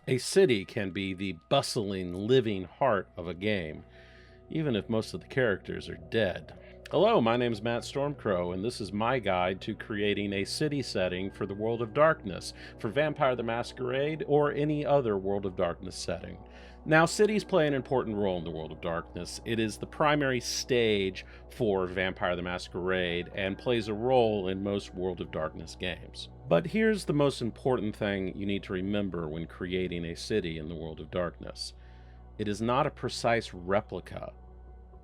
A city can be the bustling, living heart of a game, even if most of the characters are dead. Hello, my name is Matt Stormcrow, and this is my guide to creating a city setting for the World of Darkness, for Vampire the Masquerade, or any other World of Darkness setting. Now, cities play an important role in the World of Darkness. It is the primary stage for Vampire the Masquerade and plays a role in most World of Darkness games. But here's the most important thing you need to remember when creating a city in the World of Darkness. It is not a precise replica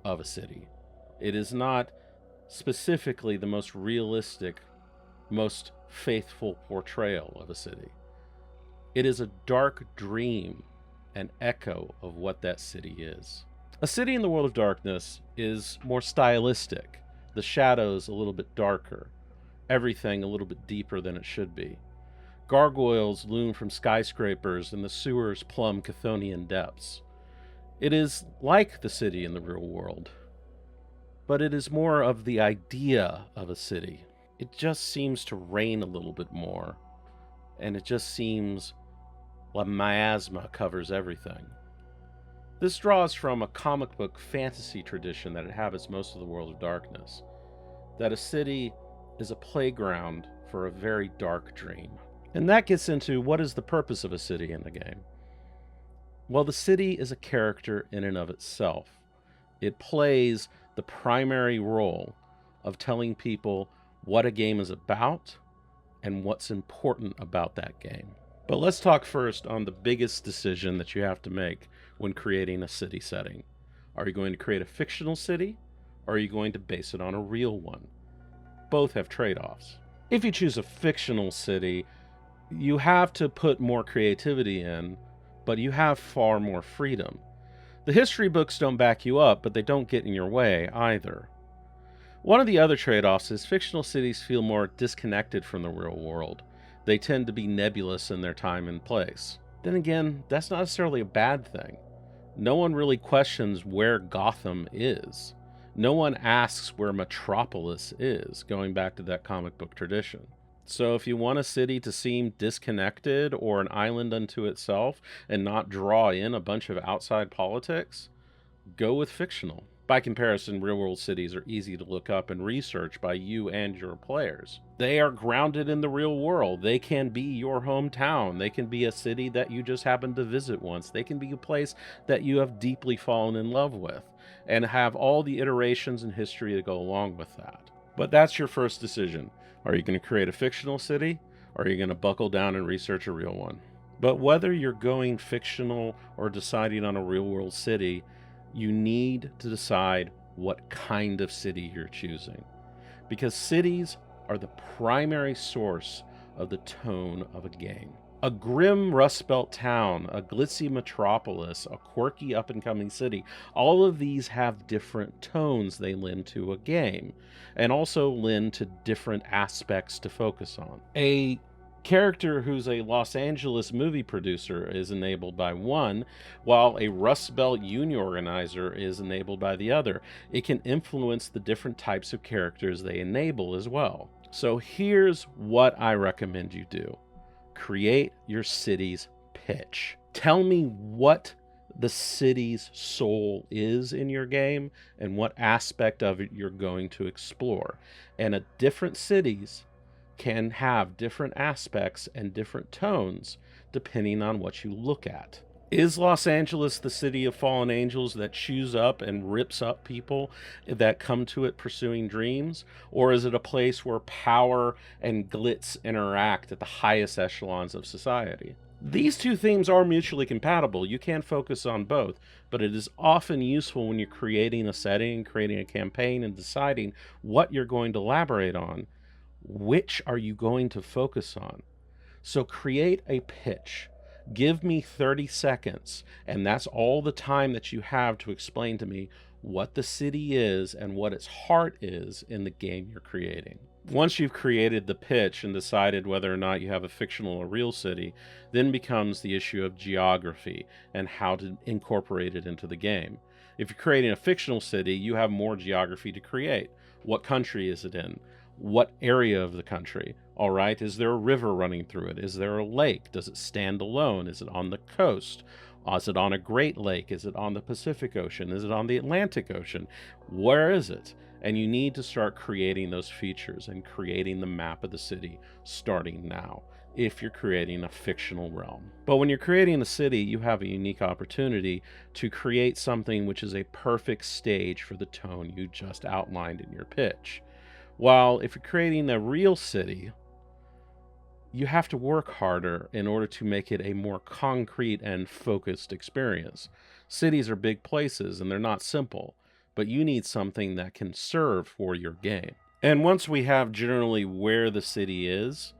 of a city. It is not specifically the most realistic, most faithful portrayal of a city. It is a dark dream, an echo of what that city is. A city in the World of Darkness is more stylistic, the shadows a little bit darker, everything a little bit deeper than it should be. Gargoyles loom from skyscrapers and the sewers plumb Chthonian depths. It is like the city in the real world, but it is more of the idea of a city. It just seems to rain a little bit more, and it just seems like miasma covers everything. This draws from a comic book fantasy tradition that inhabits most of the World of Darkness, that a city is a playground for a very dark dream. And that gets into what is the purpose of a city in the game. Well, the city is a character in and of itself. It plays the primary role of telling people what a game is about and what's important about that game. But let's talk first on the biggest decision that you have to make when creating a city setting. Are you going to create a fictional city, or are you going to base it on a real one? Both have trade-offs. If you choose a fictional city, you have to put more creativity in, but you have far more freedom. The history books don't back you up, but they don't get in your way either. One of the other trade-offs is fictional cities feel more disconnected from the real world. They tend to be nebulous in their time and place. Then again, that's not necessarily a bad thing. No one really questions where Gotham is. No one asks where Metropolis is, going back to that comic book tradition. So if you want a city to seem disconnected or an island unto itself and not draw in a bunch of outside politics, go with fictional. By comparison, real-world cities are easy to look up and research by you and your players. They are grounded in the real world. They can be your hometown. They can be a city that you just happened to visit once. They can be a place that you have deeply fallen in love with and have all the iterations and history that go along with that. But that's your first decision. Are you going to create a fictional city, or are you going to buckle down and research a real one? But whether you're going fictional or deciding on a real-world city, you need to decide what kind of city you're choosing, because cities are the primary source of the tone of a game. A grim Rust Belt town, a glitzy metropolis, a quirky up-and-coming city, all of these have different tones they lend to a game, and also lend to different aspects to focus on. A character who's a Los Angeles movie producer is enabled by one, while a Rust Belt union organizer is enabled by the other. It can influence the different types of characters they enable as well. So here's what I recommend you do. Create your city's pitch. Tell me what the city's soul is in your game and what aspect of it you're going to explore. And different cities can have different aspects and different tones depending on what you look at. Is Los Angeles the city of fallen angels that chews up and rips up people that come to it pursuing dreams? Or is it a place where power and glitz interact at the highest echelons of society? These two themes are mutually compatible. You can focus on both, but it is often useful when you're creating a setting, creating a campaign, and deciding what you're going to elaborate on. Which are you going to focus on? So create a pitch. Give me 30 seconds, and that's all the time that you have to explain to me what the city is and what its heart is in the game you're creating. Once you've created the pitch and decided whether or not you have a fictional or real city, then becomes the issue of geography and how to incorporate it into the game. If you're creating a fictional city, you have more geography to create. What country is it in? What area of the country? All right, is there a river running through it? Is there a lake? Does it stand alone? Is it on the coast? Is it on a Great Lake? Is it on the Pacific Ocean? Is it on the Atlantic Ocean? Where is it? And you need to start creating those features and creating the map of the city starting now, if you're creating a fictional realm. But when you're creating a city, you have a unique opportunity to create something which is a perfect stage for the tone you just outlined in your pitch. While if you're creating a real city, you have to work harder in order to make it a more concrete and focused experience. Cities are big places and they're not simple, but you need something that can serve for your game. And once we have generally where the city is,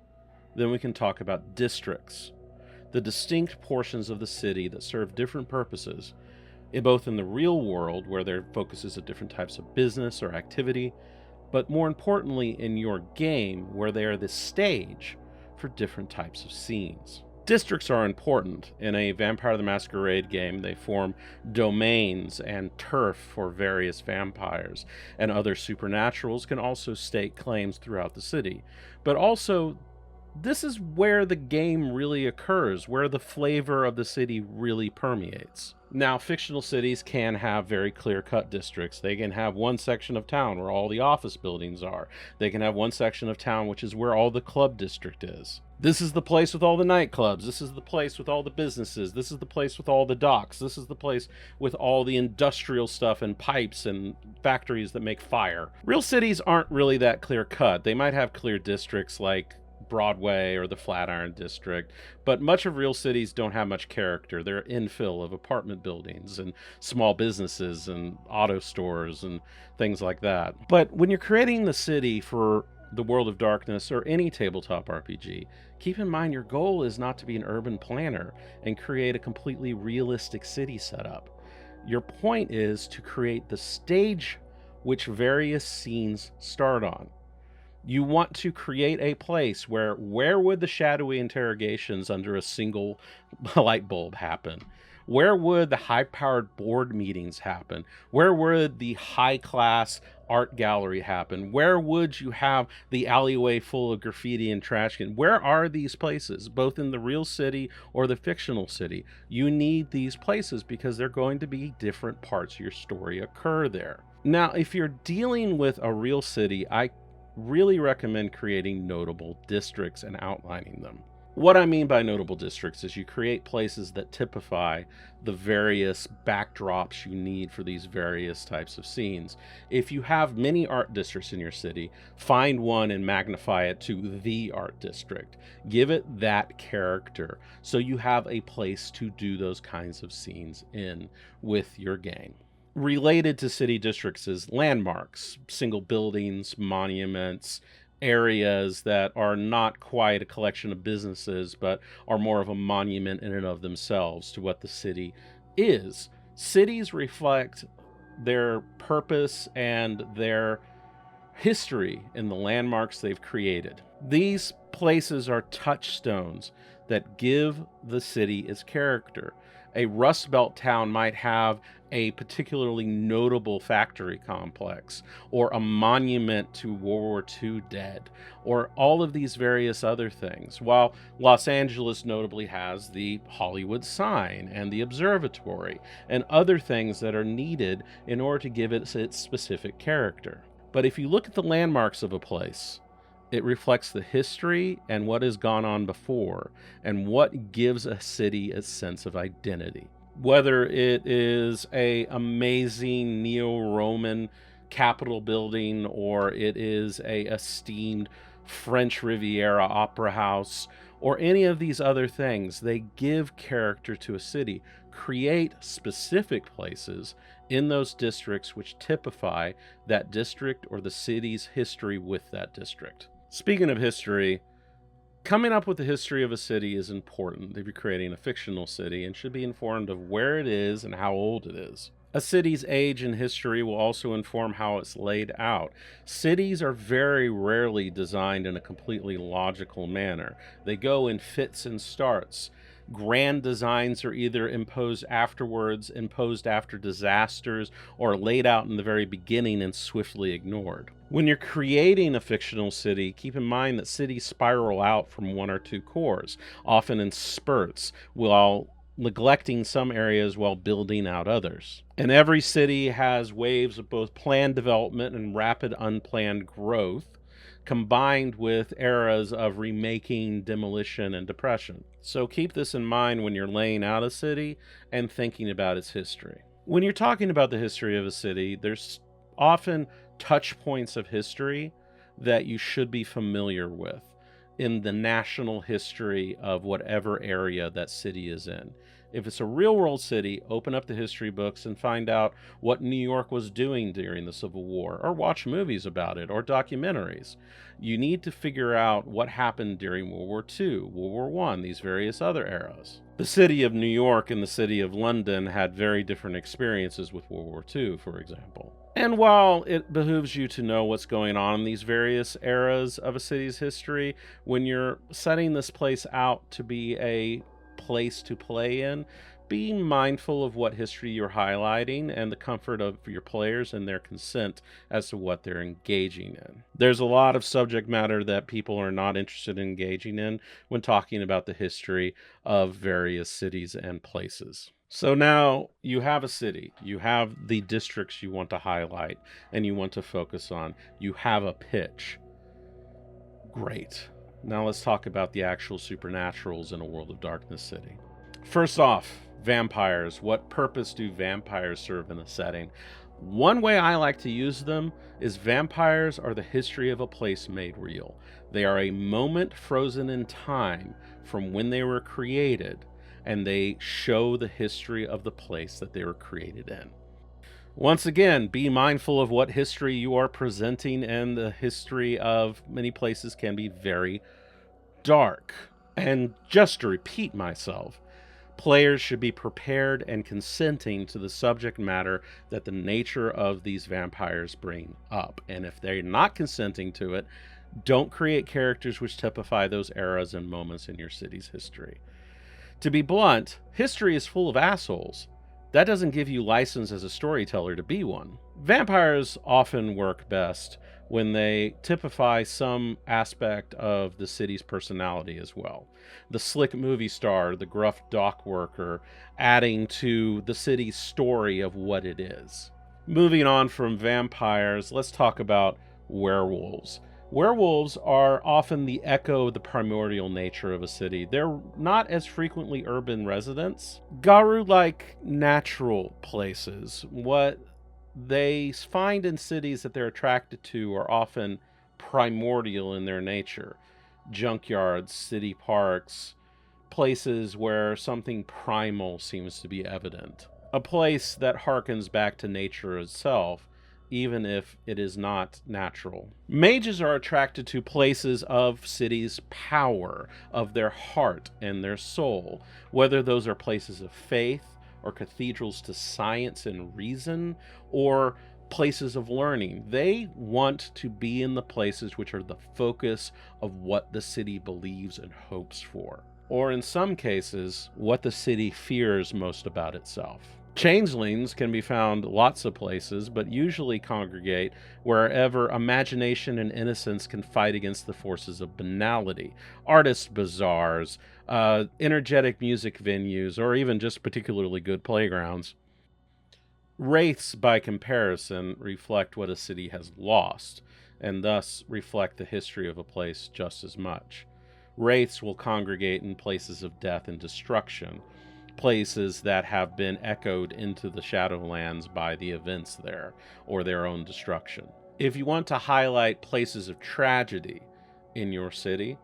then we can talk about districts, the distinct portions of the city that serve different purposes, both in the real world where their focus is at different types of business or activity, but more importantly in your game where they are the stage for different types of scenes. Districts are important. In a Vampire the Masquerade game, they form domains and turf for various vampires, and other supernaturals can also stake claims throughout the city. But also, this is where the game really occurs, where the flavor of the city really permeates. Now, fictional cities can have very clear-cut districts. They can have one section of town where all the office buildings are. They can have one section of town which is where all the club district is. This is the place with all the nightclubs. This is the place with all the businesses. This is the place with all the docks. This is the place with all the industrial stuff and pipes and factories that make fire. Real cities aren't really that clear-cut. They might have clear districts like Broadway or the Flatiron District, but much of real cities don't have much character. They're infill of apartment buildings and small businesses and auto stores and things like that. But when you're creating the city for the World of Darkness or any tabletop RPG, keep in mind your goal is not to be an urban planner and create a completely realistic city setup. Your point is to create the stage which various scenes start on. You want to create a place where would the shadowy interrogations under a single light bulb happen? Where would the high-powered board meetings happen? Where would the high-class art gallery happen? Where would you have the alleyway full of graffiti and trash can? Where are these places, both in the real city or the fictional city? You need these places because they're going to be different parts of your story occur there. Now, if you're dealing with a real city, I really recommend creating notable districts and outlining them. What I mean by notable districts is you create places that typify the various backdrops you need for these various types of scenes. If you have many art districts in your city, find one and magnify it to the art district. Give it that character so you have a place to do those kinds of scenes in with your game. Related to city districts is landmarks, single buildings, monuments, areas that are not quite a collection of businesses, but are more of a monument in and of themselves to what the city is. Cities reflect their purpose and their history in the landmarks they've created. These places are touchstones that give the city its character. A Rust Belt town might have a particularly notable factory complex, or a monument to World War II dead, or all of these various other things, while Los Angeles notably has the Hollywood sign and the observatory and other things that are needed in order to give it its specific character. But if you look at the landmarks of a place, it reflects the history and what has gone on before, and what gives a city a sense of identity. Whether it is a amazing neo-Roman Capitol building, or it is a esteemed French Riviera opera house, or any of these other things, they give character to a city. Create specific places in those districts which typify that district or the city's history with that district. Speaking of history, coming up with the history of a city is important if you're creating a fictional city, and should be informed of where it is and how old it is. A city's age and history will also inform how it's laid out. Cities are very rarely designed in a completely logical manner. They go in fits and starts. Grand designs are either imposed afterwards, imposed after disasters, or laid out in the very beginning and swiftly ignored. When you're creating a fictional city, keep in mind that cities spiral out from one or two cores, often in spurts, while neglecting some areas while building out others. And every city has waves of both planned development and rapid unplanned growth, combined with eras of remaking, demolition, and depression. So keep this in mind when you're laying out a city and thinking about its history. When you're talking about the history of a city, there's often touch points of history that you should be familiar with in the national history of whatever area that city is in. If it's a real world city, open up the history books and find out what New York was doing during the Civil War, or watch movies about it, or documentaries. You need to figure out what happened during World War II, World War I, these various other eras. The city of New York and the city of London had very different experiences with World War II, for example. And while it behooves you to know what's going on in these various eras of a city's history, when you're setting this place out to be a place to play in, being mindful of what history you're highlighting and the comfort of your players and their consent as to what they're engaging in. There's a lot of subject matter that people are not interested in engaging in when talking about the history of various cities and places. So now you have a city, you have the districts you want to highlight and you want to focus on, you have a pitch. Great. Now let's talk about the actual supernaturals in a World of Darkness city. First off, vampires. What purpose do vampires serve in a setting? One way I like to use them is vampires are the history of a place made real. They are a moment frozen in time from when they were created, and they show the history of the place that they were created in. Once again, be mindful of what history you are presenting, and the history of many places can be very dark. And just to repeat myself, players should be prepared and consenting to the subject matter that the nature of these vampires bring up. And if they're not consenting to it, don't create characters which typify those eras and moments in your city's history. To be blunt, history is full of assholes. That doesn't give you license as a storyteller to be one. Vampires often work best when they typify some aspect of the city's personality as well. The slick movie star, the gruff dock worker, adding to the city's story of what it is. Moving on from vampires, let's talk about werewolves. Werewolves are often the echo of the primordial nature of a city. They're not as frequently urban residents. Garu-like natural places. What they find in cities that they're attracted to are often primordial in their nature. Junkyards, city parks, places where something primal seems to be evident. A place that harkens back to nature itself, even if it is not natural. Mages are attracted to places of cities' power, of their heart and their soul, whether those are places of faith, or cathedrals to science and reason, or places of learning. They want to be in the places which are the focus of what the city believes and hopes for, or in some cases, what the city fears most about itself. Changelings can be found lots of places, but usually congregate wherever imagination and innocence can fight against the forces of banality. Artist bazaars, energetic music venues, or even just particularly good playgrounds. Wraiths, by comparison, reflect what a city has lost, and thus reflect the history of a place just as much. Wraiths will congregate in places of death and destruction, places that have been echoed into the Shadowlands by the events there, or their own destruction. If you want to highlight places of tragedy in your city,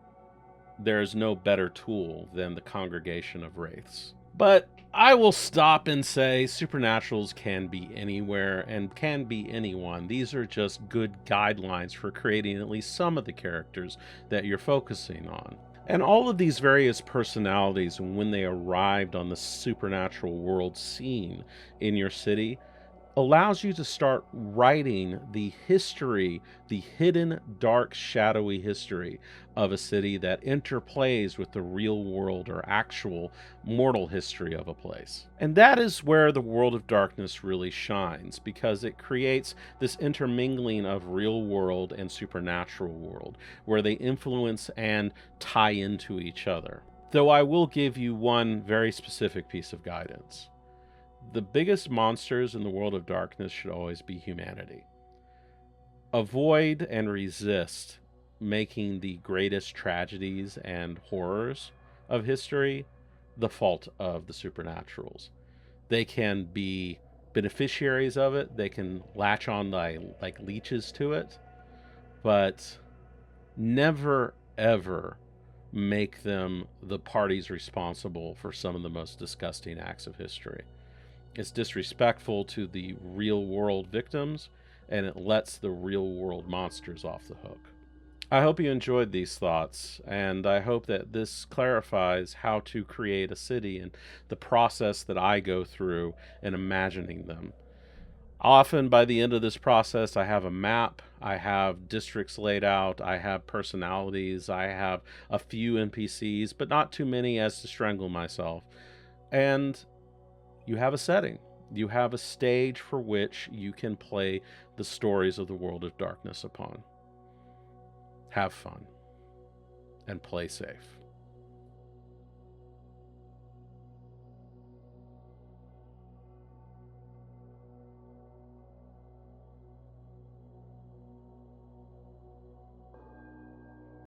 there's no better tool than the congregation of wraiths. But I will stop and say supernaturals can be anywhere and can be anyone. These are just good guidelines for creating at least some of the characters that you're focusing on. And all of these various personalities, when they arrived on the supernatural world scene in your city, allows you to start writing the history, the hidden, dark, shadowy history of a city that interplays with the real world or actual mortal history of a place. And that is where the World of Darkness really shines, because it creates this intermingling of real world and supernatural world, where they influence and tie into each other. Though I will give you one very specific piece of guidance. The biggest monsters in the World of Darkness should always be humanity. Avoid and resist making the greatest tragedies and horrors of history the fault of the supernaturals. They can be beneficiaries of it, they can latch on like leeches to it, but never ever make them the parties responsible for some of the most disgusting acts of history. It's disrespectful to the real world victims, and it lets the real world monsters off the hook. I hope you enjoyed these thoughts, and I hope that this clarifies how to create a city and the process that I go through in imagining them. Often by the end of this process, I have a map, I have districts laid out, I have personalities, I have a few NPCs, but not too many as to strangle myself. And you have a setting. You have a stage for which you can play the stories of the World of Darkness upon. Have fun and play safe.